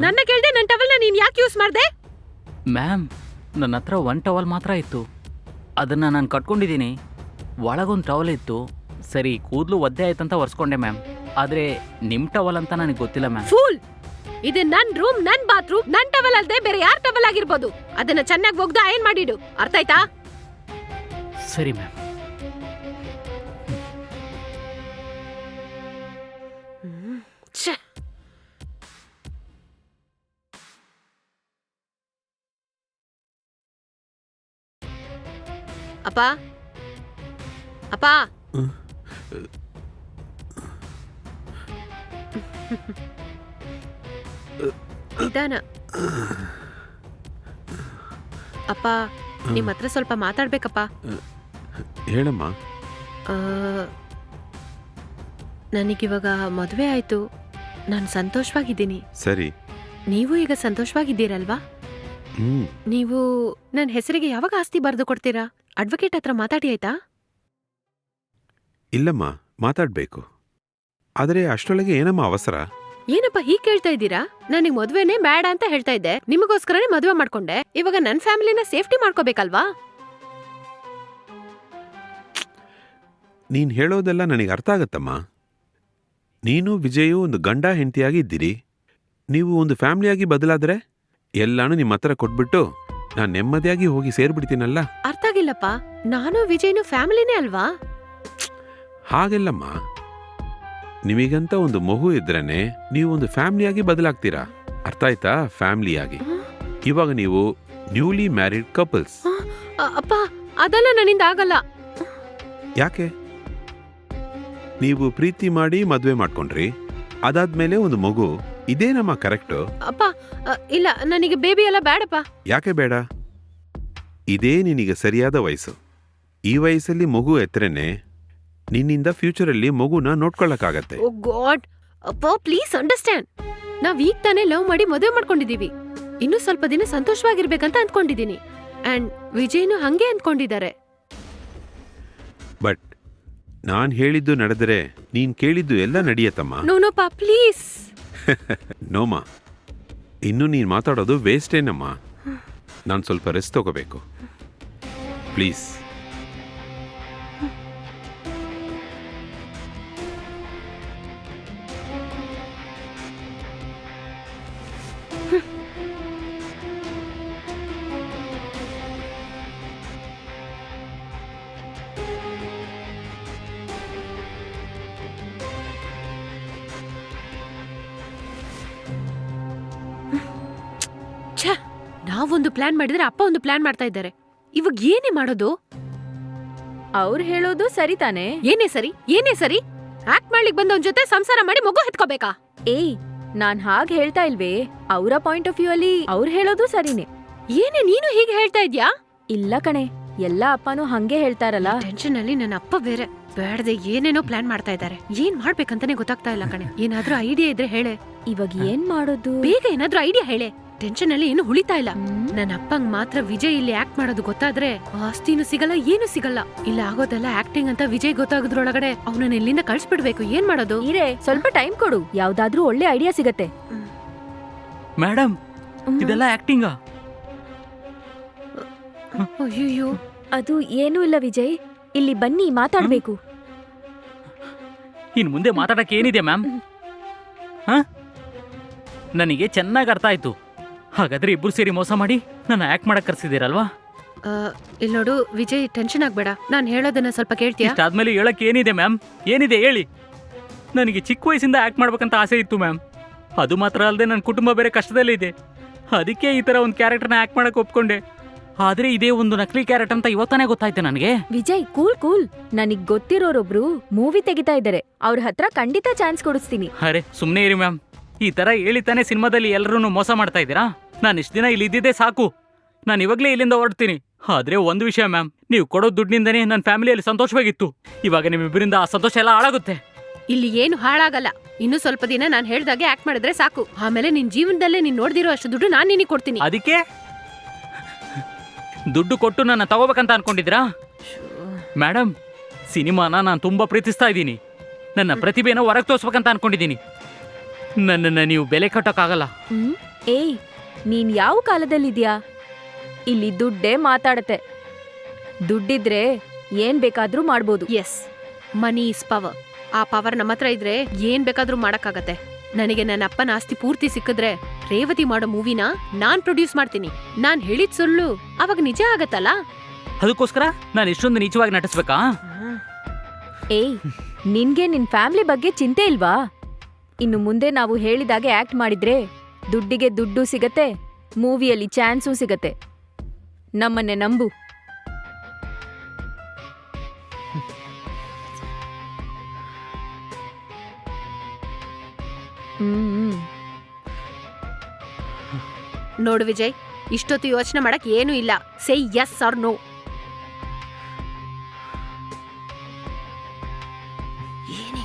ನನ್ನ ಕೇಳ್ದೆ ನನ್ನ ಟವಲ್ನ ನೀನ್ ಯಾಕೆ ಯೂಸ್ ಮಾಡ್ದೆ? ಮ್ಯಾಮ್, ನನ್ನ ಹತ್ರ 1 ಟವಲ್ ಮಾತ್ರ ಇತ್ತು. ಅದನ್ನು ನಾನು ಕಟ್ಕೊಂಡಿದ್ದೀನಿ. ಒಳಗೊಂದು ಟವಲ್ ಇತ್ತು. ಸರಿ, ಕೂದಲು ಒದ್ದೆ ಆಯ್ತಂತ ಒರೆಸ್ಕೊಂಡೆ ಮ್ಯಾಮ್. ಆದರೆ ನಿಮ್ಮ ಟವಲ್ ಅಂತ ನನಗೆ ಗೊತ್ತಿಲ್ಲ ಮ್ಯಾಮ್. ಫೂಲ್! ಇದು ನನ್ ರೂಮ್, ನನ್ ಬಾತ್ರೂಮ್, ನನ್ ಟವಲ್ ಅಲ್ದೆ ಬೇರೆ ಯಾರ್ ಟವಲ್ ಆಗಿರ್ಬೋದು. ಅದನ್ನ ಚೆನ್ನಾಗಿ ಒಗ್ದು ಅಯನ್ ಮಾಡಿಡು, ಅರ್ಥ ಆಯ್ತಾ? ಸರಿ ಮ್ಯಾಮ್. ಛೆ! ಅಪ್ಪ ಅಪ್ಪ, ನಿಧಾನ. ಅಪ್ಪ, ನಿಮ್ ಹತ್ರ ಸ್ವಲ್ಪ ಮಾತಾಡ್ಬೇಕಪ್ಪ. ಹೇಳಮ್ಮ. ನನಗಿವಾಗ ಮದುವೆ ಆಯ್ತು. ನಾನು ಸಂತೋಷವಾಗಿದ್ದೀನಿ. ಸರಿ. ನೀವು ಈಗ ಸಂತೋಷವಾಗಿದ್ದೀರಲ್ವಾ? ನೀವು ನನ್ನ ಹೆಸರಿಗೆ ಯಾವಾಗ ಆಸ್ತಿ ಬರೆದು ಕೊಡ್ತೀರಾ? ಅಡ್ವೊಕೇಟ್ ಹತ್ರ ಮಾತಾಡಿ ಆಯ್ತಾ? ಇಲ್ಲಮ್ಮ, ಮಾತಾಡ್ಬೇಕು. ಆದರೆ ಅಷ್ಟರೊಳಗೆ ಏನಮ್ಮ ಅವಸರ? ಏನಪ್ಪ ಹೀಗ್ ಕೇಳ್ತಾ ಇದ್ದೀರಾ? ನನಗ್ ಮದ್ವೆನೇ ಬೇಡ ಅಂತ ಹೇಳ್ತಾ ಇದ್ದೆ. ನಿಮಗೋಸ್ಕರನೇ ಮದುವೆ ಮಾಡ್ಕೊಂಡೆ. ಇವಾಗ ನನ್ನ ಫ್ಯಾಮಿಲಿನ ಸೇಫ್ಟಿ ಮಾಡ್ಕೋಬೇಕಲ್ವಾ? ನೀನ್ ಹೇಳೋದೆಲ್ಲ ನನಗೆ ಅರ್ಥ ಆಗತ್ತಮ್ಮ. ನೀನು ವಿಜಯು ಒಂದು ಗಂಡ ಹೆಂಡತಿಯಾಗಿ ಇದ್ದೀರಿ. ನೀವು ಒಂದು ಫ್ಯಾಮಿಲಿಯಾಗಿ ಬದಲಾದ್ರೆ ಎಲ್ಲಾನು ನಿಮ್ಮ ಹತ್ರ ಕೊಟ್ಬಿಟ್ಟು ನಾನು ನೆಮ್ಮದಿಯಾಗಿ ಹೋಗಿ ಸೇರ್ಬಿಡ್ತೀನಲ್ಲ. ಅರ್ಥ ಆಗಿಲ್ಲಪ್ಪ. ನಾನು ವಿಜಯ್ನು ಫ್ಯಾಮಿಲಿನೇ ಅಲ್ವಾ? ಹಾಗೆಲ್ಲಮ್ಮ, ನಿಮಗಂತ ಒಂದು ಮಗು ಇದ್ರೇನೆ ನೀವು ಒಂದು ಫ್ಯಾಮಿಲಿಯಾಗಿ ಬದಲಾಗ್ತೀರಾ. ಅರ್ಥ ಆಯ್ತಾ? ಫ್ಯಾಮಿಲಿಯಾಗಿ. ಇವಾಗ ನೀವು ನ್ಯೂಲಿ ಮ್ಯಾರಿಡ್ ಕಪಲ್ಸ್. ಅಪ್ಪ, ಅದೆಲ್ಲ ನನ್ನಿಂದ ಆಗಲ್ಲ. ಯಾಕೆ? ನೀವು ಪ್ರೀತಿ ಮಾಡಿ ಮದ್ವೆ ಮಾಡ್ಕೊಂಡ್ರಿ, ಅದಾದ್ಮೇಲೆ ಒಂದು ಮಗು. ಇದೇನಮ್ಮ ಕರೆಕ್ಟು? ಅಪ್ಪ ಇಲ್ಲ, ನನಗೆ ಬೇಬಿ ಎಲ್ಲ ಬೇಡಪ್ಪ. ಯಾಕೆ ಬೇಡ? ಇದೇ ನಿನಗೆ ಸರಿಯಾದ ವಯಸ್ಸು. ಈ ವಯಸ್ಸಲ್ಲಿ ಮಗು ಎತ್ತರೇನೆ ನಿನ್ನಿಂದ ಫ್ಯೂಚರಲ್ಲಿ ಮಗುನ ನೋಡ್ಕೊಳ್ಳಕ್ಕಾಗತ್ತೆ. ಓ ಗಾಡ್! ಅಪ್ಪ ಪ್ಲೀಸ್ ಅಂಡರ್ಸ್ಟ್ಯಾಂಡ್. ನಾವ್ ಈಗ ತಾನೇ ಲವ್ ಮಾಡಿ ಮದುವೆ ಮಾಡ್ಕೊಂಡಿದೀವಿ. ಇನ್ನೂ ಸ್ವಲ್ಪ ದಿನ ಸಂತೋಷವಾಗಿರ್ಬೇಕಂತ ಅಂದ್ಕೊಂಡಿದೀನಿ. ಅಂಡ್ ವಿಜಯ್ನು ಹಂಗೆ ಅಂದ್ಕೊಂಡಿದ್ದಾರೆ. ಬಟ್ ನಾನ್ ಹೇಳಿದ್ದು ನಡೆದರೆ ನೀನ್ ಕೇಳಿದ್ದು ಎಲ್ಲ ನಡೆಯತ್ತಮ್ಮ. ನೋನೋಪ್ಪ ಪ್ಲೀಸ್. ನೋಮಾ, ಇನ್ನು ನೀನ್ ಮಾತಾಡೋದು ವೇಸ್ಟೇನಮ್ಮ. ನಾನು ಸ್ವಲ್ಪ ರೆಸ್ಟ್ ತಗೋಬೇಕು. ಪ್ಲೀಸ್. ನಾವೊಂದು ಪ್ಲಾನ್ ಮಾಡಿದ್ರೆ ಅಪ್ಪ ಒಂದು ಪ್ಲಾನ್ ಮಾಡ್ತಾ ಇದ್ದಾರೆ. ಇವಾಗ ಏನೇ ಮಾಡೋದು? ಅವ್ರು ಹೇಳೋದು ಸರಿ ತಾನೆ? ಏನೇ ಸರಿ? ಏನೇ ಸರಿ? ಆಕ್ಟ್ ಮಾಡ್ಲಿಕ್ ಬಂದವನ್ ಜೊತೆ ಸಂಸಾರ ಮಾಡಿ ಮಗು ಹೆತ್ಕೋಬೇಕಾ? ಏಯ್, ನಾನ್ ಹಾಗ್ ಹೇಳ್ತಾ ಇಲ್ವೇ. ಅವರ ಪಾಯಿಂಟ್ ಆಫ್ ವ್ಯೂ ಅಲ್ಲಿ ಅವ್ರು ಹೇಳೋದು ಸರಿನೇ. ಏನೇ ನೀನು ಹೀಗೆ ಹೇಳ್ತಾ ಇದ್ಯಾ? ಇಲ್ಲ ಕಣೆ, ಎಲ್ಲಾ ಅಪ್ಪನೂ ಹಂಗೆ ಹೇಳ್ತಾರಲ್ಲ. ಟೆನ್ಷನ್ ಅಲ್ಲಿ ನನ್ನ ಅಪ್ಪ ಬೇರೆ ಬೇಡದೆ ಏನೇನೋ ಪ್ಲಾನ್ ಮಾಡ್ತಾ ಇದ್ದಾರೆ. ಏನ್ ಮಾಡ್ಬೇಕಂತಾನೆ ಗೊತ್ತಾಗ್ತಾ ಇಲ್ಲ ಕಣೆ. ಏನಾದ್ರೂ ಐಡಿಯಾ ಇದ್ರೆ ಹೇಳೆ. ಇವಾಗ ಏನ್ ಮಾಡೋದು? ಬೇಗ ಏನಾದ್ರೂ ಐಡಿಯಾ ಹೇಳೆ. ಟೆನ್ಷನ್ ಅಲ್ಲಿ ಏನು ಹುಳಿತಾ ಇಲ್ಲ. ನನ್ನ ಅಪ್ಪಂಗ್ ಮಾತ್ರ ವಿಜಯ್ ಇಲ್ಲಿ ಆಕ್ಟ್ ಮಾಡೋದು ಗೊತ್ತಾದ್ರೆ ಆಸ್ತಿನೂ ಸಿಗಲ್ಲ, ಏನು ಸಿಗಲ್ಲ. ಇಲ್ಲ ಆಗೋದೆಲ್ಲ ಆಕ್ಟಿಂಗ್ ಅಂತ ವಿಜಯ್ ಗೊತ್ತಾಗೋದ್ರೊಳಗಡೆ ಅವನನ್ನ ಇಲ್ಲಿಂದ ಕಳ್ಸ್ಬಿಡ್ಬೇಕು. ಏನ್ ಮಾಡೋದು? ಇರೇ, ಸ್ವಲ್ಪ ಟೈಮ್ ಕೊಡು, ಯಾವ್ದಾದ್ರೂ ಒಳ್ಳೆ ಐಡಿಯಾ ಸಿಗತ್ತೆ. ಮೇಡಮ್, ಇದೆಲ್ಲ ಆಕ್ಟಿಂಗಾ? ಅಯ್ಯೋ, ಅದು ಏನೂ ಇಲ್ಲ ವಿಜಯ್, ಇಲ್ಲಿ ಬನ್ನಿ ಮಾತಾಡ್ಬೇಕು. ಇನ್ ಮುಂದೆ ಮಾತಾಡಕ್ಕೆ ಏನಿದೆ ಮ್ಯಾಮ್? ನನಗೆ ಚೆನ್ನಾಗಿ ಅರ್ಥ ಆಯ್ತು. ಹಾಗಾದ್ರೆ ಇಬ್ರು ಸೇರಿ ಮೋಸ ಮಾಡಿ ನನ್ನ ಆಕ್ಟ್ ಮಾಡಕ್ ಕರ್ಸಿದ್ದೀರಲ್ವಾ? ಇಲ್ಲಿ ನೋಡು ವಿಜಯ್, ಟೆನ್ಷನ್ ಆಗ್ಬೇಡ. ನಾನ್ ಹೇಳೋದನ್ನ ಸ್ವಲ್ಪ ಕೇಳ್ತೀಯಾ? ಇಷ್ಟಾದ್ಮೇಲೆ ಹೇಳಕ್ ಏನಿದೆ ಮ್ಯಾಮ್? ಏನಿದೆ ಹೇಳಿ. ನನಗೆ ಚಿಕ್ಕ ವಯಸ್ಸಿಂದ ಆಕ್ಟ್ ಮಾಡ್ಬೇಕಂತ ಆಸೆ ಇತ್ತು ಮ್ಯಾಮ್. ಅದು ಮಾತ್ರ ಅಲ್ಲದೆ ನನ್ನ ಕುಟುಂಬ ಬೇರೆ ಕಷ್ಟದಲ್ಲಿದೆ. ಅದಕ್ಕೆ ಈ ತರ ಒಂದು ಕ್ಯಾರೆಕ್ಟರ್ನ ಆಕ್ಟ್ ಮಾಡಕ್ ಒಪ್ಕೊಂಡೆ. ಆದ್ರೆ ಇದೇ ಒಂದು ನಕಲಿ ಕ್ಯಾರೆಕ್ಟರ್ ಅಂತ ಇವತ್ತಾನೆ ಗೊತ್ತಾಯ್ತು ನನಗೆ. Vijay, cool cool. ನನಗ್ ಗೊತ್ತಿರೋರೊಬ್ರು ಮೂವಿ ತೆಗಿತಾ ಇದ್ದಾರೆ. ಅವ್ರ ಹತ್ರ ಖಂಡಿತ ಚಾನ್ಸ್ ಕೊಡಿಸ್ತೀನಿ. ಅರೆ ಸುಮ್ನೆ ಇರಿ ಮ್ಯಾಮ್. ಈ ತರ ಹೇಳಿತಾನೆ ಸಿನಿಮಾದಲ್ಲಿ ಎಲ್ಲರೂ ಮೋಸ ಮಾಡ್ತಾ ಇದ್ದೀರಾ? ನಾನು ಇಷ್ಟು ದಿನ ಇಲ್ಲಿ ಇದ್ದಿದ್ದೇ ಸಾಕು. ನಾನು ಇವಾಗಲೇ ಇಲ್ಲಿಂದ ಹೊರಡ್ತೀನಿ. ಆದ್ರೆ ಒಂದು ವಿಷಯ ಮ್ಯಾಮ್, ನೀವು ಕೊಡೋ ದುಡ್ಡಿನಿಂದನೇ ನನ್ನ ಫ್ಯಾಮಿಲಿಯಲ್ಲಿ ಸಂತೋಷವಾಗಿತ್ತು. ಇವಾಗ ನಿಮ್ಮಿಬ್ಬರಿಂದ ಆ ಸಂತೋಷ ಎಲ್ಲ ಹಾಳಾಗುತ್ತೆ. ಇಲ್ಲಿ ಏನು ಹಾಳಾಗಲ್ಲ. ಇನ್ನು ಸ್ವಲ್ಪ ದಿನ ನಾನು ಹೇಳ್ದಾಗೆ ಆಕ್ಟ್ ಮಾಡಿದ್ರೆ ಸಾಕು. ಆಮೇಲೆ ನಿನ್ ಜೀವನದಲ್ಲೇ ನೀನ್ ನೋಡ್ದಿರೋ ಅಷ್ಟು ದುಡ್ಡು ನಾನು ನಿನಗೆ ಕೊಡ್ತೀನಿ. ಅದಕ್ಕೆ ದುಡ್ಡು ಕೊಟ್ಟು ನನ್ನ ತಗೋಬೇಕಂತ ಅನ್ಕೊಂಡಿದ್ರಾ? ಮೇಡಮ್, ಸಿನಿಮಾನ ನಾನು ತುಂಬಾ ಪ್ರೀತಿಸ್ತಾ ಇದ್ದೀನಿ. ನನ್ನ ಪ್ರತಿಭೆನ ಹೊರಗೆ ತೋರಿಸ್ಬೇಕಂತ ಅನ್ಕೊಂಡಿದ್ದೀನಿ. ನನ್ನನ್ನು ನೀವು ಬೆಲೆ ಕಟ್ಟೋಕ್ಕಾಗಲ್ಲ. ಏಯ್, ನೀನ್ ಯಾವ ಕಾಲದಲ್ಲಿದ್ಯಾ? ಇಲ್ಲಿ ದುಡ್ಡೇ ಮಾತಾಡತ್ತೆ. ದುಡ್ಡಿದ್ರೆ ಏನ್ ಬೇಕಾದ್ರೂ ಮಾಡ್ಬೋದು. Yes, money is power. ಆ ಪವರ್ ನಮ್ಮ ಹತ್ರ ಇದ್ರೆ ಏನ್ ಬೇಕಾದ್ರೂ ಮಾಡಕ್ಕಾಗತ್ತೆ. ನನಗೆ ನನ್ನ ಅಪ್ಪನ ಆಸ್ತಿ ಪೂರ್ತಿ ಸಿಕ್ಕಿದ್ರೆ ರೇವತಿ ಮಾಡೋ ಮೂವಿನ ನಾನ್ ಪ್ರೊಡ್ಯೂಸ್ ಮಾಡ್ತೀನಿ. ನಾನ್ ಹೇಳಿದ್ ಸುಳ್ಳು ಅವಾಗ ನಿಜ ಆಗತ್ತಲ್ಲ. ಅದಕ್ಕೋಸ್ಕರ ನಾನು ಇಷ್ಟೊಂದು ನೀಚವಾಗಿ ನಟಿಸ್ಬೇಕಾ? ಏಯ್, ನಿನ್ಗೆ ನಿನ್ ಫ್ಯಾಮಿಲಿ ಬಗ್ಗೆ ಚಿಂತೆ ಇಲ್ವಾ? ಇನ್ನು ಮುಂದೆ ನಾವು ಹೇಳಿದಾಗೆ ಆಕ್ಟ್ ಮಾಡಿದ್ರೆ ದುಡ್ಡಿಗೆ ದುಡ್ಡು ಸಿಗತ್ತೆ, ಮೂವಿಯಲ್ಲಿ ಚಾನ್ಸೂ ಸಿಗತ್ತೆ. ನಮ್ಮನ್ನೇ ನಂಬು. ನೋಡು ವಿಜಯ್, ಇಷ್ಟೊತ್ತು ಯೋಚನೆ ಮಾಡಕ್ ಏನೂ ಇಲ್ಲ. ಸೇ ಯಸ್ ಆರ್ ನೋ. ಏನೇ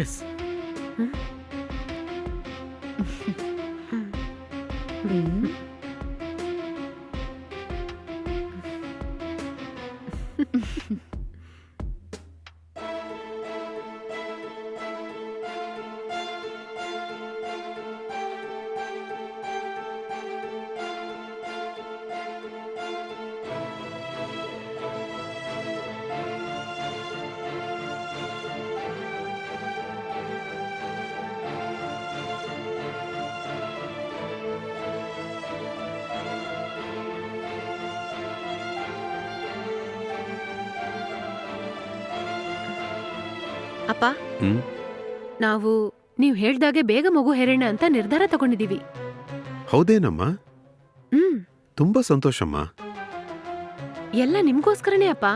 ಎಸ್. ಅಪ್ಪ, ನಾವು ನೀವ್ ಹೇಳ್ದಾಗೆ ಬೇಗ ಮಗು ಹೆರೋಣ ಅಂತ ನಿರ್ಧಾರ ತಗೊಂಡಿದೀವಿ. ಹೌದೇನಮ್ಮ? ತುಂಬಾ ಸಂತೋಷಮ್ಮ. ಎಲ್ಲ ನಿಮ್ಗೋಸ್ಕರನೇ ಅಪ್ಪ.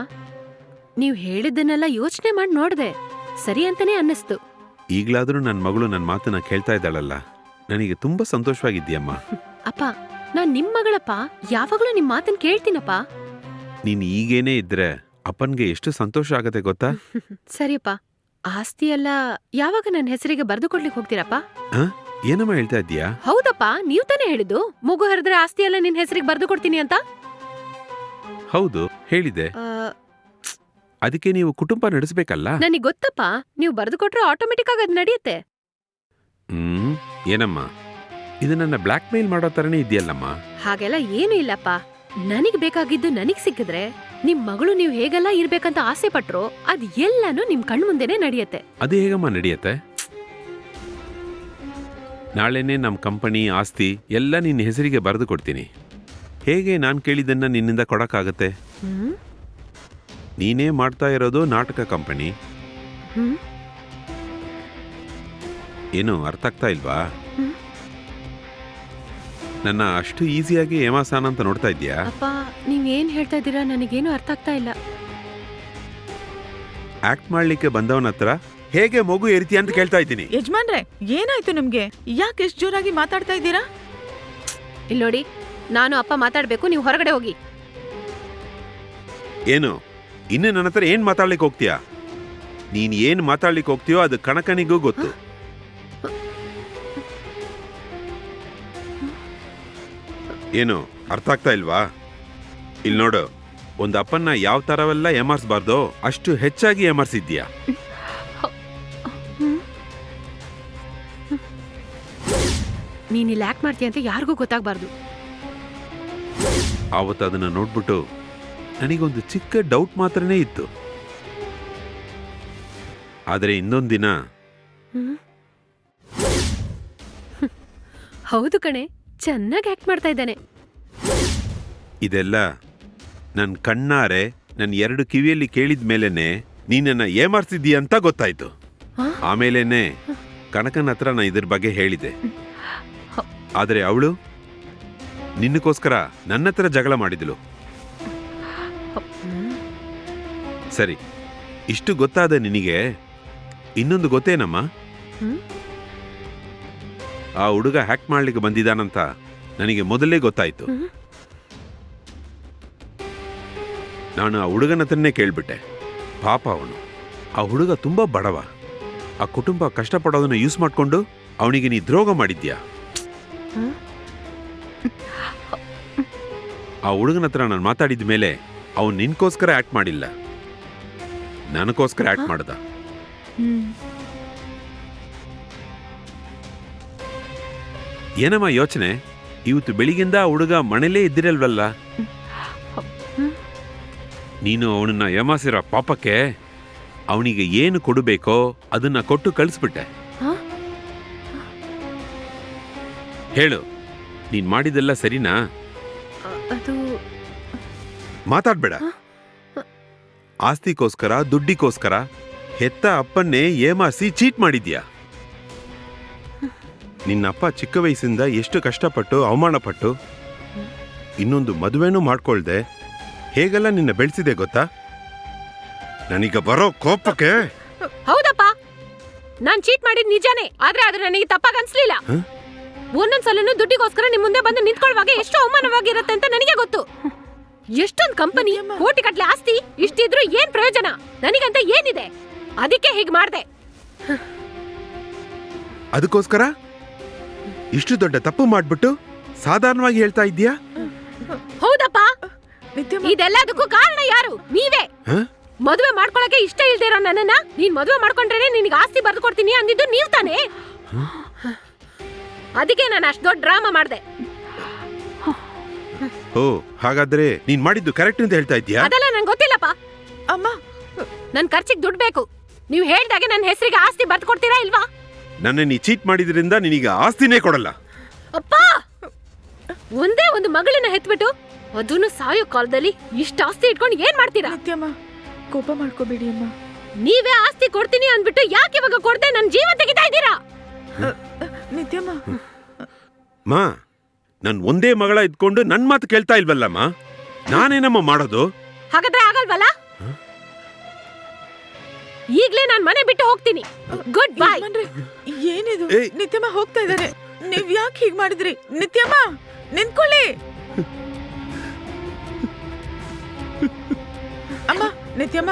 ನೀವ್ ಹೇಳಿದ್ದನ್ನೆಲ್ಲ ಯೋಚನೆ ಮಾಡಿ ನೋಡ್ದೆ, ಸರಿ ಅಂತಾನೆ ಅನ್ನಿಸ್ತು. ಈಗ್ಲಾದ್ರೂ ನನ್ ಮಗಳು ನನ್ ಮಾತನ್ನ ಕೇಳ್ತಾ ಇದ್ದಾಳಲ್ಲ, ನನಗೆ ತುಂಬಾ ಸಂತೋಷವಾಗಿದ್ಯಮ್ಮ. ಅಪ್ಪ, ನಾನ್ ನಿಮ್ ಮಗಳಪ್ಪ, ಯಾವಾಗ್ಲೂ ನಿಮ್ ಮಾತನ್ ಕೇಳ್ತೀನಪ್ಪ. ನೀನ್ ಈಗೇನೇ ಇದ್ರೆ ಅಪ್ಪನ್ಗೆ ಎಷ್ಟು ಸಂತೋಷ ಆಗತ್ತೆ ಗೊತ್ತಾ? ಸರಿಯಪ್ಪ, ಆಸ್ತಿ ಎಲ್ಲ ಯಾವಾಗ ನನ್ನ ಹೆಸರಿಗೆ ಬರ್ದು ಕೊಡ್ಲಿಕ್ಕೆ ಹೋಗ್ತೀರಪ್ಪ? ಏನಮ್ಮ ಹೇಳ್ತಾ ಇದ್ದೀಯಾ? ಹೌದಪ್ಪ, ನೀವ್ ತಾನೇ ಹೇಳಿದ್ದು ಮಗು ಹರಿದ್ರೆ ಆಸ್ತಿ ಎಲ್ಲ ನಿನ್ ಹೆಸರಿಗೆ ಬರ್ದು ಕೊಡ್ತೀನಿ ಅಂತ. ಹೌದು, ಹೇಳಿದೆ. ಅದಕ್ಕೆ ನೀವು ಕುಟುಂಬ ನಡೆಸಬೇಕಲ್ಲ. ನನಗ್ ಗೊತ್ತಪ್ಪ, ನೀವು ಬರ್ದು ಕೊಟ್ರೆ ಆಟೋಮೆಟಿಕ್ ಆಗಿ ಅದ್ ನಡೆಯುತ್ತೆ. ಏನಮ್ಮ, ಇದು ನನ್ನ ಬ್ಲಾಕ್ ಮೇಲ್ ಮಾಡೋ ತರನೇ ಇದೆಯಲ್ಲಮ್ಮ. ಹಾಗೆಲ್ಲ ಏನು ಇಲ್ಲಪ್ಪ. ನನಗ್ ಬೇಕಾಗಿದ್ದು ನನಗ್ ಸಿಕ್ಕಿದ್ರೆ ನಿಮ್ ಮಗಳು ನೀವು ಹೇಗೆಲ್ಲ ಇರ್ಬೇಕಂತ ಆಸೆ ಪಟ್ರು ಅದ್ ಎಲ್ಲಾನು ನಿಮ್ ಕಣ್ ಮುಂದೆನೆ ನಡೆಯುತ್ತೆ. ಅದು ಹೇಗಮ್ಮ ನಡೆಯುತ್ತೆ? ನಾಳೆನೆ ನಮ್ ಕಂಪನಿ ಆಸ್ತಿ ಎಲ್ಲ ನಿನ್ನ ಹೆಸರಿಗೆ ಬರೆದು ಕೊಡ್ತೀನಿ. ಹೇಗೆ ನಾನ್ ಕೇಳಿದ್ದನ್ನ ನಿನ್ನಿಂದ ಕೊಡಕ್ಕಾಗತ್ತೆ? ನೀನೇ ಮಾಡ್ತಾ ಇರೋದು ನಾಟಕ ಕಂಪನಿ. ಏನು ಅರ್ಥ ಆಗ್ತಾ ಇಲ್ವಾ? ನನ್ನ ಅಷ್ಟು ಈಸಿಯಾಗಿ ಏಮಾಸಾನ ಅಂತ ನೋಡ್ತಾ ಇದ್ಯಾ? ಅಪ್ಪ, ನೀವೇನ್ ಹೇಳ್ತಾ ಇದ್ದೀರಾ ನನಗೇನು ಅರ್ಥ ಆಗ್ತಾ ಇಲ್ಲ. ಆಕ್ಟ್ ಮಾಡ್ಲಿಕ್ಕೆ ಬಂದವನ ಹತ್ರ ಹೇಗೆ ಮಗು ಏರ್ತೀಯ ಅಂತ ಕೇಳ್ತಾ ಇದ್ದೀನಿ. ಯಜಮಾನ್ರೆ, ಏನಾಯ್ತು ನಿಮ್ಗೆ? ಯಾಕೆ ಎಷ್ಟು ಜೋರಾಗಿ ಮಾತಾಡ್ತಾ ಇದ್ದೀರಾ? ಇಲ್ಲಿ ನೋಡಿ, ನಾನು ಅಪ್ಪ ಮಾತಾಡ್ಬೇಕು, ನೀವು ಹೊರಗಡೆ ಹೋಗಿ. ಏನು ಇನ್ನು ನನ್ನ ಹತ್ರ ಏನ್ ಮಾತಾಡ್ಲಿಕ್ಕೆ ಹೋಗ್ತೀಯಾ? ನೀನ್ ಏನ್ ಮಾತಾಡ್ಲಿಕ್ಕೆ ಹೋಗ್ತೀಯೋ ಅದು ಕಣಕನಿಗೂ ಗೊತ್ತು. ಏನು ಅರ್ಥ ಆಗ್ತಾ ಇಲ್ವಾ? ಇಲ್ಲಿ ನೋಡು, ಒಂದು ಅಪ್ಪನ್ನ ಯಾವ ತರವೆಲ್ಲ ಏಮಾರ್ಸ್ಬಾರ್ದೋ ಅಷ್ಟು ಹೆಚ್ಚಾಗಿ ಏಮಾರ್ಸಿದ್ಯಾ. ನೀನ್ ಇಲ್ಲಿ ಆಕ್ಟ್ ಮಾಡ್ತೀಯ ಅಂತ ಯಾರಿಗೂ ಗೊತ್ತಾಗ್ಬಾರ್ದು. ಆವತ್ತು ಅದನ್ನ ನೋಡ್ಬಿಟ್ಟು ನನಗೊಂದು ಚಿಕ್ಕ ಡೌಟ್ ಮಾತ್ರನೇ ಇತ್ತು. ಆದರೆ ಇನ್ನೊಂದು ದಿನ ಹೌದು ಕಣೆ, ಚೆನ್ನಾಗಿ ಆಕ್ಟ್ ಮಾಡ್ತಾ ಇದ್ದಾನೆ. ಇದೆಲ್ಲ ನನ್ನ ಕಣ್ಣಾರೆ ನನ್ನ 2 ಕಿವಿಯಲ್ಲಿ ಕೇಳಿದ ಮೇಲೇನೆ ನೀನನ್ನ ಏಮಾರ್ಸಿದ್ದೀಯ ಅಂತ ಗೊತ್ತಾಯ್ತು. ಆಮೇಲೇನೆ ಕನಕನ ಹತ್ರ ನಾ ಇದ್ರ ಬಗ್ಗೆ ಹೇಳಿದೆ. ಆದರೆ ಅವಳು ನಿನ್ನಕ್ಕೋಸ್ಕರ ನನ್ನ ಹತ್ರ ಜಗಳ ಮಾಡಿದ್ಲು. ಸರಿ, ಇಷ್ಟು ಗೊತ್ತಾದ ನಿನಗೆ ಇನ್ನೊಂದು ಗೊತ್ತೇನಮ್ಮ? ಆ ಹುಡುಗ ಹ್ಯಾಕ್ ಮಾಡ್ಲಿಕ್ಕೆ ಬಂದಿದ್ದಾನಂತ ನನಗೆ ಮೊದಲೇ ಗೊತ್ತಾಯ್ತು. ನಾನು ಆ ಹುಡುಗನ ಹತ್ರನೇ ಕೇಳ್ಬಿಟ್ಟೆ. ಪಾಪ ಅವನು, ಆ ಹುಡುಗ ತುಂಬಾ ಬಡವ. ಆ ಕುಟುಂಬ ಕಷ್ಟಪಡೋದನ್ನ ಯೂಸ್ ಮಾಡ್ಕೊಂಡು ಅವನಿಗೆ ನೀ ದ್ರೋಹ ಮಾಡಿದ್ಯಾ. ಆ ಹುಡುಗನ ಹತ್ರ ನಾನು ಮಾತಾಡಿದ ಮೇಲೆ ಅವನು ನಿನ್ಕೋಸ್ಕರ ಆಕ್ಟ್ ಮಾಡಿಲ್ಲ, ನನಗೋಸ್ಕರ ಆಕ್ಟ್ ಮಾಡ್ದ. ಏನಮ್ಮ ಯೋಚನೆ? ಇವತ್ತು ಬೆಳಿಗ್ಗಿಂದ ಹುಡುಗ ಮನೇಲೇ ಇದ್ದಿರಲ್ವಲ್ಲ? ನೀನು ಅವನನ್ನ ಯಮಾಸಿರೋ ಪಾಪಕ್ಕೆ ಅವನಿಗೆ ಏನು ಕೊಡಬೇಕೋ ಅದನ್ನ ಕೊಟ್ಟು ಕಳಿಸ್ಬಿಟ್ಟೆ. ಹೇಳು, ನೀನ್ ಮಾಡಿದೆಲ್ಲ ಸರಿನಾ? ಅದು ಮಾತಾಡ್ಬೇಡ. ಆಸ್ತಿಗೋಸ್ಕರ ದುಡ್ಡಿಗೋಸ್ಕರ ಹೆತ್ತ ಅಪ್ಪನ್ನೇ ಏಮಾಸಿ ಚೀಟ್ ಮಾಡಿದ್ಯಾ. ನಿನ್ನಪ್ಪ ಚಿಕ್ಕ ವಯಸ್ಸಿಂದ ಎಷ್ಟು ಕಷ್ಟಪಟ್ಟು ಅವಮಾನಪಟ್ಟು ಇನ್ನೊಂದು ಮದುವೆನೂ ಮಾಡ್ಕೊಳ್ದೆ ಹೇಗೆಲ್ಲ ನಿನ್ನ ಬೆಳೆಸಿದೆ ಗೊತ್ತಾ? ನನಗೆ ಬರೋ ಕೋಪಕ್ಕೆ. ಹೌದಪ್ಪ, ನಾನ್ ಚೀಟ್ ಮಾಡಿದ್ ನಿಜಾನೇ, ಆದ್ರೆ ಅದು ನನಗೆ ತಪ್ಪಾಗಿ ಅನ್ಸ್ಲಿಲ್ಲ. ಒಂದೊಂದ್ಸಲನು ದುಡ್ಡಿಗೋಸ್ಕರ ನಿಮ್ ಮುಂದೆ ಬಂದು ನಿಂತ್ಕೊಳ್ಳುವಾಗ ಎಷ್ಟು ಅವಮಾನವಾಗಿರುತ್ತೆ ಅಂತ ನನಗೆ ಗೊತ್ತು. ಎಷ್ಟೊಂದ್ ಕಂಪನಿ, ಕೋಟಿ ಕಟ್ಲೆ ಆಸ್ತಿ, ಇಷ್ಟಿದ್ರು ಏನ್ ಪ್ರಯೋಜನ? ನನಗಂತ ಏನಿದೆ? ಅದಕ್ಕೆ ಹೀಗ್ ಮಾಡ್ದೆ. ಅದಕ್ಕೋಸ್ಕರ ಇಷ್ಟು ದೊಡ್ಡ ತಪ್ಪು ಮಾಡ್ಬಿಟ್ಟು ಸಾಧಾರಣವಾಗಿ ಹೇಳ್ತಾ ಇದ್ದೀಯಾ? ಹೌದಪ್ಪ, ನಿತ್ಯಮ್ಮ, ಇದೆಲ್ಲದಕ್ಕೂ ಕಾರಣ ಯಾರು? ನೀವೇ. ಮದುವೆ ಮಾಡ್ಕೊಳಕ್ಕೆ ಇಷ್ಟ ಇಲ್ದಿರೋ ನನ್ನನ್ನ ನೀನ್ ಮದುವೆ ಮಾಡ್ಕೊಂಡ್ರೇನೆ ನಿನಗೆ ಆಸ್ತಿ ಬರ್ದು ಕೊಡ್ತೀನಿ ಅಂದಿದ್ದು ನೀವ್ ತಾನೇ. ಅದಕ್ಕೆ ನಾನು ಅಷ್ಟು ದೊಡ್ಡ ಡ್ರಾಮಾ ಮಾಡ್ದೆ. ಓ, ಹಾಗಾದ್ರೆ ನೀನ್ ಮಾಡಿದ್ದು ಕರೆಕ್ಟ್ ಅಂತ ಹೇಳ್ತಾ ಇದ್ದೀಯಾ? ಅದೆಲ್ಲ ನಂಗೆ ಗೊತ್ತಿಲ್ಲಪ್ಪ. ಅಮ್ಮ, ನನ್ ಖರ್ಚಿಗೆ ದುಡ್ಡು ಬೇಕು. ನೀವ್ ಹೇಳ್ದಾಗೆ ನನ್ನ ಹೆಸರಿಗೆ ಆಸ್ತಿ ಬರ್ದು ಕೊಡ್ತೀರಾ ಇಲ್ವಾ? ನನ್ನ ನೀ ಚೀಟ್ ಮಾಡಿದ್ರಿಂದ ನಿನಗೆ ಆಸ್ತಿನೇ ಕೊಡಲ್ಲ. ಅಪ್ಪ, ಒಂದೇ ಒಂದು ಮಗಳನ್ನ ಹೆತ್ಬಿಟ್ಟು ಅದನ್ನು ಸಾಯೋ ಕಾಲದಲ್ಲಿ ಇಷ್ಟ ಆಸ್ತಿ ಇಟ್ಕೊಂಡು ಏನ್ ಮಾಡ್ತೀರಾ? ನಿತ್ಯಮ್ಮ, ಕೋಪ ಮಾಡ್ಕೋಬೇಡಿ ಅಮ್ಮ. ನೀವೇ ಆಸ್ತಿ ಕೊಡ್ತೀನಿ ಅಂದ್ಬಿಟ್ಟು ಯಾಕೆ ಇವಾಗ ಕೊಡ್ದೆ ನನ್ ಜೀವ ತೆಗಿತಾ ಇದ್ದೀರಾ? ನಿತ್ಯಮ್ಮ, ಮಾ, ನನ್ ಒಂದೇ ಮಗಳ ಇದ್ಕೊಂಡು ನನ್ ಮಾತು ಕೇಳ್ತಾ ಇಲ್ವಲ್ಲಮ್ಮ, ನಾನೇನಮ್ಮ ಮಾಡೋದು? ಹಾಗಾದ್ರೆ ಆಗಲ್ವಲ್ಲ? ಈಗ್ಲೇ ನಾನ್ ಮನೆ ಬಿಟ್ಟು ಹೋಗ್ತೀನಿ. Good bye. ಯಜಮಾನ್ರೆ, ಏನಿದು? ಏಯ್. ನಿತ್ಯಮ್ಮ ಹೋಗ್ತಾ ಇದಾರೆ. ನೀವ್ ಯಾಕೆ ಹೀಗ್ ಮಾಡಿದ್ರಿ? ನಿತ್ಯಮ್ಮ, ನಿಂತ್ಕೊಳ್ಳಿ. ಅಮ್ಮ, ನಿತ್ಯಮ್ಮ,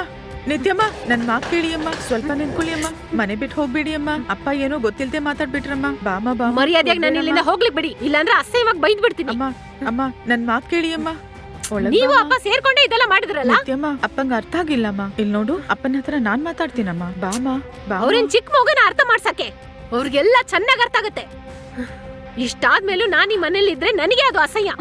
ನಿತ್ಯಮ್ಮ, ನನ್ ಮಾತ್ ಕೇಳಿ ಅಮ್ಮ. ಸ್ವಲ್ಪ ನಿಂತ್ಕೊಳ್ಳಿ ಅಮ್ಮ. ಮನೆ ಬಿಟ್ಟು ಹೋಗ್ಬೇಡಿ ಅಮ್ಮ. ಅಪ್ಪ ಏನೋ ಗೊತ್ತಿಲ್ದೆ ಮಾತಾಡ್ಬಿಟ್ರಮ್ಮ. ಬಾಮ ಬಾ. ಮರ್ಯಾದೆಯಾಗಿ ನಾನು ಇಲ್ಲಿಂದ ಹೋಗ್ಲಿಕ್ ಬಿಡಿ, ಇಲ್ಲಾಂದ್ರೆ ಅಸಹ್ಯವಾಗಿ ಬೈದ್ ಬಿಡ್ತೀನಿ. ಅಮ್ಮ, ಅಮ್ಮ, ನನ್ ಮಾತ್ ಕೇಳಿ ಅಮ್ಮ. ಒಳಗ್ ನೀವು ಬಾ ಅಪ್ಪ ಸೇರ್ಕೊಂಡೆ ಇದೆಲ್ಲ ಮಾಡಿದ್ರಲ್ಲ. ನಿತ್ಯಮ್ಮ, ಅಪ್ಪಂಗ ಅರ್ಥ ಆಗಿಲ್ಲಮ್ಮ. ಇಲ್ಲಿ ನೋಡು, ಅಪ್ಪನ ಹತ್ರ ನಾನ್ ಮಾತಾಡ್ತೀನಮ್ಮ. ಬಾಮ ಬಾ. ಅವ್ರೇನ್ ಚಿಕ್ಕ ಮಗುನ ಅರ್ಥ ಮಾಡ್ಸಕ್ಕೆ ಅವ್ರಿಗೆಲ್ಲ ಚೆನ್ನಾಗ್ ಅರ್ಥ ಆಗತ್ತೆ. ಇಷ್ಟಾದ್ಮೇಲೂ ನಾನ್ ಈ ಮನೇಲಿ ಇದ್ರೆ ನನಗೆ ಅದು ಅಸಹ್ಯ.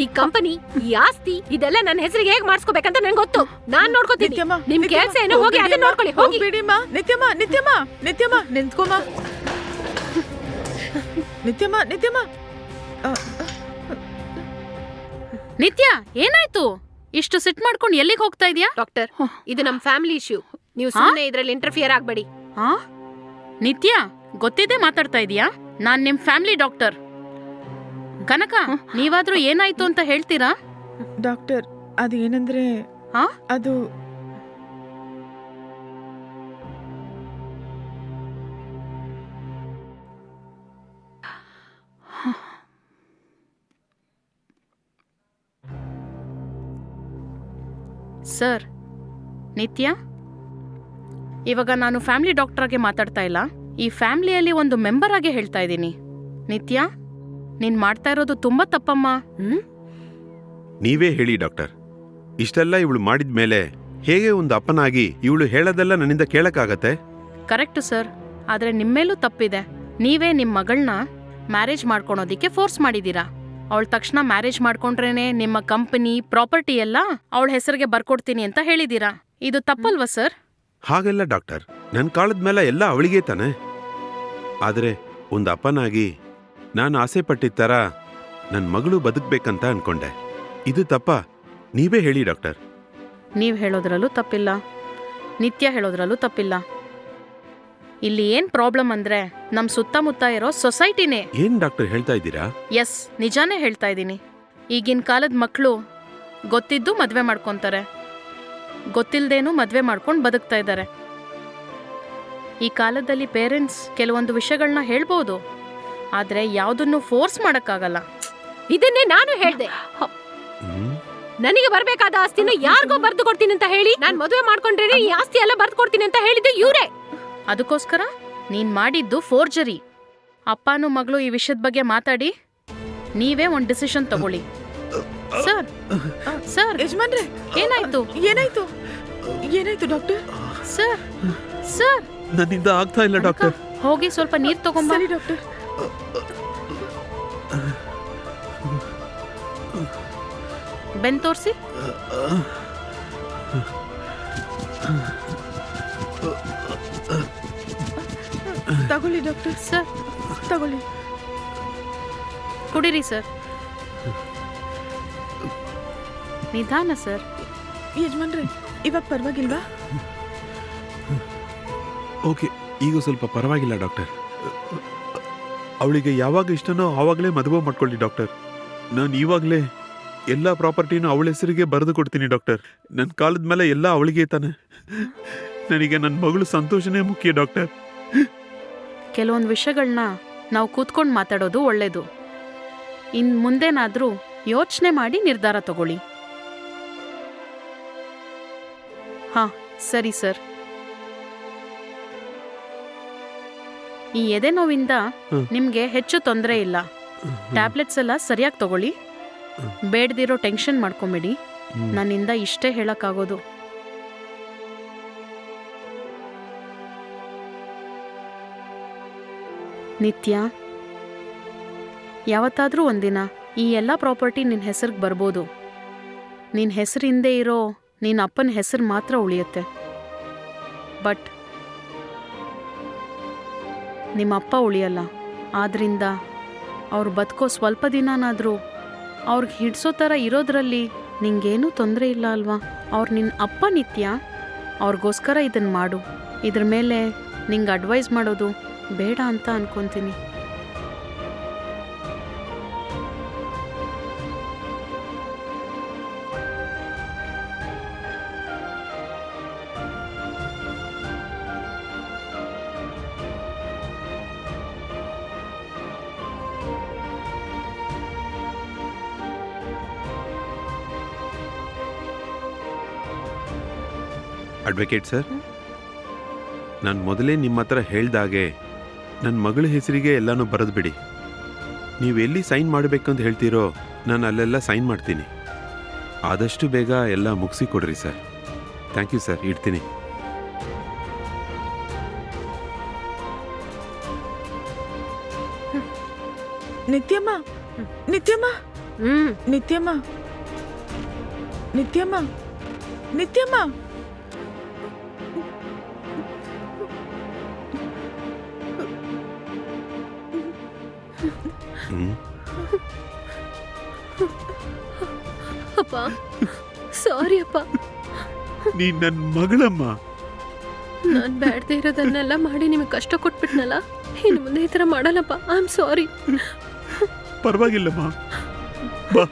ಈ ಕಂಪನಿ, ಈ ಆಸ್ತಿ, ಇದೆಲ್ಲ ನನ್ನ ಹೆಸರಿಗೆ ಹೇಗ್ ಮಾಡಿಸ್ಕೋಬೇಕಂತ ನಂಗೆ ಗೊತ್ತು. ನಾನ್ ನೋಡ್ಕೋತೀನಿ. ನಿತ್ಯಮ್ಮ, ನಿಮ್ ಕೆಲ್ಸ ಏನೋ ಹೋಗಿ ಅದನ್ನ ನೋಡ್ಕೊಳ್ಳಿ. ಹೋಗಿ. ಹೋಗ್ಬೇಡಿಮ್ಮ. ನಿತ್ಯಮ್ಮ, ನಿತ್ಯಮ್ಮ, ನಿತ್ಯಮ್ಮ, ನಿಂತ್ಕೊಮ್ಮ. ನಿತ್ಯಮ್ಮ, ನಿತ್ಯಮ್ಮ. ನಿತ್ಯ, ಏನಾಯ್ತು? ಇಷ್ಟು ಸಿಟ್ ಮಾಡ್ಕೊಂಡು ಎಲ್ಲಿಗೆ ಹೋಗ್ತಾ ಇದೀಯಾ? ಡಾಕ್ಟರ್, ಇದು ನಮ್ ಫ್ಯಾಮಿಲಿ ಇಶ್ಯೂ. ನೀವು ಸುಮ್ಮನೆ ಇದ್ರಲ್ಲಿ ಇಂಟರ್ಫಿಯರ್ ಆಗ್ಬೇಡಿ. ಹಾ? ನಿತ್ಯ, ಗೊತ್ತಿದೆ ಮಾತಾಡ್ತಾ ಇದೀಯಾ? ನಾನ್ ನಿಮ್ ಫ್ಯಾಮಿಲಿ ಡಾಕ್ಟರ್. ಕನಕ, ನೀವಾದ್ರೂ ಏನಾಯ್ತು ಅಂತ ಹೇಳ್ತೀರಾ? ಡಾಕ್ಟರ್, ಅದು ಏನಂದ್ರೆ ಹಾ? ಅದು ಸರ್, ನಿತ್ಯ, ಇವಾಗ ನಾನು ಫ್ಯಾಮಿಲಿ ಡಾಕ್ಟರ್ಗೆ ಮಾತಾಡ್ತಾ ಇಲ್ಲ, ಈ ಫ್ಯಾಮಿಲಿಯಲ್ಲಿ ಒಂದು ಮೆಂಬರ್ ಆಗಿ ಹೇಳ್ತಾ ಇದ್ದೀನಿ. ನಿತ್ಯ, ನೀನ್ ಮಾಡ್ತಾ ಇರೋದು ತುಂಬಾ ತಪ್ಪಮ್ಮ. ನೀವೇ ಹೇಳಿ ಡಾಕ್ಟರ್, ಇಷ್ಟೆಲ್ಲ ಇವಳು ಮಾಡಿದ್ಮೇಲೆ ಹೇಗೆ ಒಂದು ಅಪ್ಪನಾಗಿ ಇವಳು ಹೇಳೋದೆಲ್ಲ ನನ್ನಿಂದ ಕೇಳಕ್ಕಾಗತ್ತೆ? ಕರೆಕ್ಟು ಸರ್, ಆದ್ರೆ ನಿಮ್ಮೇಲೂ ತಪ್ಪಿದೆ. ನೀವೇ ನಿಮ್ ಮಗಳನ್ನ ಮ್ಯಾರೇಜ್ ಮಾಡ್ಕೊಳೋದಿಕ್ಕೆ ಫೋರ್ಸ್ ಮಾಡಿದೀರಾ. ಅವಳ ತಕ್ಷಣ ಮ್ಯಾರೇಜ್ ಮಾಡ್ಕೊಂಡ್ರೇನೆ ನಿಮ್ಮ ಕಂಪನಿ, ಪ್ರಾಪರ್ಟಿ ಎಲ್ಲ ಅವಳ ಹೆಸರಿಗೆ ಬರ್ಕೊಡ್ತೀನಿ ಅಂತ ಹೇಳಿದೀರಾ. ಇದು ತಪ್ಪಲ್ವಾ ಸರ್? ಹಾಗೆಲ್ಲ ಡಾಕ್ಟರ್, ನನ್ನ ಕಾಲದ ಮೇಲೆ ಎಲ್ಲ ಅವಳಿಗೆ ತಾನೆ. ಆದರೆ ಒಂದು ಅಪ್ಪನಾಗಿ ನಾನು ಆಸೆ ಪಟ್ಟಿದ್ದ ಥರ ನನ್ನ ಮಗಳು ಬದುಕಬೇಕಂತ ಅನ್ಕೊಂಡೆ. ಇದು ತಪ್ಪ? ನೀವೇ ಹೇಳಿ ಡಾಕ್ಟರ್. ನೀವ್ ಹೇಳೋದ್ರಲ್ಲೂ ತಪ್ಪಿಲ್ಲ, ನಿತ್ಯ ಹೇಳೋದ್ರಲ್ಲೂ ತಪ್ಪಿಲ್ಲ. ಇಲ್ಲಿ ಏನ್ ಪ್ರಾಬ್ಲಮ್ ಅಂದ್ರೆ ನಮ್ ಸುತ್ತಮುತ್ತ ಇರೋ ಸೊಸೈಟಿನೇ. ಏನ್ ಡಾಕ್ಟರ್ ಹೇಳ್ತಾ ಇದ್ದೀರಾ? ಎಸ್, ನಿಜಾನೇ ಹೇಳ್ತಾ ಇದ್ದೀನಿ. ಈಗಿನ ಕಾಲದ ಮಕ್ಕಳು ಗೊತ್ತಿದ್ದು ಮದ್ವೆ ಮಾಡ್ಕೊಂತಾರೆ, ಗೊತ್ತಿಲ್ದೇನು ಮದ್ವೆ ಮಾಡ್ಕೊಂಡು ಬದುಕ್ತಾ ಇದ್ದಾರೆ. ಈ ಕಾಲದಲ್ಲಿ ಪೇರೆಂಟ್ಸ್ ಕೆಲವೊಂದು ವಿಷಯಗಳನ್ನ ಹೇಳ್ಬೋದು, ಆದ್ರೆ ಯಾವುದನ್ನು ಫೋರ್ಸ್ ಮಾಡಕ್ಕಾಗಲ್ಲ. ಇದನ್ನೇ ನಾನು ಹೇಳ್ದೆ. ನನಗೆ ಬರ್ಬೇಕಾದ ಆಸ್ತಿನ ಯಾರಿಗೋ ಬರ್ದು ಕೊಡ್ತೀನಿ ಅಂತ ಹೇಳಿ ನಾನ್ ಮದುವೆ ಮಾಡ್ಕೊಂಡ್ರೆ ಈ ಆಸ್ತಿ ಎಲ್ಲ ಬರ್ದು ಕೊಡ್ತೀನಿ ಅಂತ ಹೇಳಿದ್ದು ಇವ್ರೆ. ಅದಕ್ಕೋಸ್ಕರ ನೀನ್ ಮಾಡಿದ್ದು ಫೋರ್ಜರಿ. ಅಪ್ಪನೂ ಮಗಳು ಈ ವಿಷಯದ ಬಗ್ಗೆ ಮಾತಾಡಿ ನೀವೇ ಒಂದು ಡಿಸಿಷನ್ ತಗೊಳ್ಳಿ. ಸರ್, ಸರ್, ಯಜಮಾನ್ರೆ, ಏನಾಯ್ತು? ಏನಾಯ್ತು? ಏನಾಯ್ತು ಡಾಕ್ಟರ್? ಸರ್ ಸರ್ ನನ್ನಿಂದ ಆಗ್ತಾ ಇಲ್ಲ ಡಾಕ್ಟರ್. ಹೋಗಿ ಸ್ವಲ್ಪ ನೀರ್ ತಗೊಂಬ. ಸರಿ ಡಾಕ್ಟರ್. ಬೆನ್ ತೋರಿಸಿ. ತಗೊಳ್ಳಿ ಡಾಕ್ಟರ್. ಸರ್ ತಗೊಳ್ಳಿ. ಕುಡೀರಿ ಸರ್. ನಿಧಾನ ಸರ್. ಯಜಮಾನ್ರೆ, ಇವಾಗ ಪರವಾಗಿಲ್ವಾ? ಓಕೆ, ಈಗ ಸ್ವಲ್ಪ ಪರವಾಗಿಲ್ಲ ಡಾಕ್ಟರ್. ಅವಳಿಗೆ ಯಾವಾಗ ಇಷ್ಟನೋ ಆವಾಗಲೇ ಮದುವೆ ಮಾಡ್ಕೊಳ್ಳಿ ಡಾಕ್ಟರ್. ನಾನು ಇವಾಗಲೇ ಎಲ್ಲ ಪ್ರಾಪರ್ಟಿನೂ ಅವಳ ಹೆಸರಿಗೆ ಬರೆದು ಕೊಡ್ತೀನಿ ಡಾಕ್ಟರ್. ನನ್ನ ಕಾಲದ ಮೇಲೆ ಎಲ್ಲ ಅವಳಿಗೆ ತಾನೆ. ನನಗೆ ನನ್ನ ಮಗಳು ಸಂತೋಷನೇ ಮುಖ್ಯ ಡಾಕ್ಟರ್. ಕೆಲವೊಂದು ವಿಷಯಗಳನ್ನ ನಾವು ಕೂತ್ಕೊಂಡು ಮಾತಾಡೋದು ಒಳ್ಳೇದು. ಇನ್ನು ಮುಂದೇನಾದರೂ ಯೋಚನೆ ಮಾಡಿ ನಿರ್ಧಾರ ತಗೊಳ್ಳಿ. ಹಾಂ, ಸರಿ ಸರ್. ಈ ಎದೆ ನೋವಿಂದ ನಿಮಗೆ ಹೆಚ್ಚು ತೊಂದರೆ ಇಲ್ಲ. ಟ್ಯಾಬ್ಲೆಟ್ಸ್ ಎಲ್ಲ ಸರಿಯಾಗಿ ತಗೊಳ್ಳಿ. ಬೇಡದಿರೋ ಟೆನ್ಷನ್ ಮಾಡ್ಕೊಂಬೇಡಿ. ನನ್ನಿಂದ ಇಷ್ಟೇ ಹೇಳಕ್ಕಾಗೋದು. ನಿತ್ಯ, ಯಾವತ್ತಾದರೂ ಒಂದಿನ ಈ ಎಲ್ಲ ಪ್ರಾಪರ್ಟಿ ನಿನ್ನ ಹೆಸರಿಗೆ ಬರ್ಬೋದು. ನಿನ್ನ ಹೆಸರು ಹಿಂದೆ ಇರೋ ನಿನ್ನ ಅಪ್ಪನ ಹೆಸರು ಮಾತ್ರ ಉಳಿಯುತ್ತೆ. ಬಟ್ ನಿಮ್ಮ ಅಪ್ಪ ಉಳಿಯಲ್ಲ. ಆದ್ರಿಂದ ಅವ್ರು ಬದುಕೋ ಸ್ವಲ್ಪ ದಿನನಾದರೂ ಅವ್ರಿಗೆ ಹಿಡ್ಸೋ ಥರ ಇರೋದ್ರಲ್ಲಿ ನಿಂಗೇನೂ ತೊಂದರೆ ಇಲ್ಲ ಅಲ್ವಾ? ಅವ್ರು ನಿನ್ನ ಅಪ್ಪ ನಿತ್ಯ. ಅವ್ರಿಗೋಸ್ಕರ ಇದನ್ನು ಮಾಡು. ಇದ್ರ ಮೇಲೆ ನಿಂಗೆ ಅಡ್ವೈಸ್ ಮಾಡೋದು ಬೇಡ ಅಂತ ಅನ್ಕೊತೀನಿ. ಅಡ್ವೊಕೇಟ್ ಸರ್, ನಾನು ಮೊದಲೇ ನಿಮ್ಮ ಹತ್ರ ಹೇಳ್ದಾಗೆ ನನ್ನ ಮಗಳ ಹೆಸರಿಗೆ ಎಲ್ಲನೂ ಬರೆದು ಬಿಡಿ. ನೀವು ಎಲ್ಲಿ ಸೈನ್ ಮಾಡಬೇಕು ಅಂತ ಹೇಳ್ತೀರೋ ನಾನು ಅಲ್ಲೆಲ್ಲ ಸೈನ್ ಮಾಡ್ತೀನಿ. ಆದಷ್ಟು ಬೇಗ ಎಲ್ಲ ಮುಗಿಸಿ ಕೊಡ್ರಿ ಸರ್. Thank you sir. ಇಡ್ತೀನಿ. ನಿತ್ಯಮ್ಮ, ನಿತ್ಯಮ್ಮ, ನಿತ್ಯಮ್ಮ, ನಿತ್ಯಮ್ಮ, ನಿತ್ಯಮ್ಮ. ಅಪ್ಪ, ಸಾರಿ ಅಪ್ಪ. ನೀನ್ ನನ್ನ ಮಗಳಮ್ಮ. ನಾನ್ ಬ್ಯಾಡ್ದೇ ಇರೋದನ್ನೆಲ್ಲ ಮಾಡಿ ನಿಮಗೆ ಕಷ್ಟ ಕೊಟ್ಬಿಟ್ನಲ್ಲ. ಇನ್ನು ಮುಂದೆ ಈ ಥರ ಮಾಡಲ್ಲಪ್ಪ. I am sorry. ಪರವಾಗಿಲ್ಲಮ್ಮ, ಬಾ.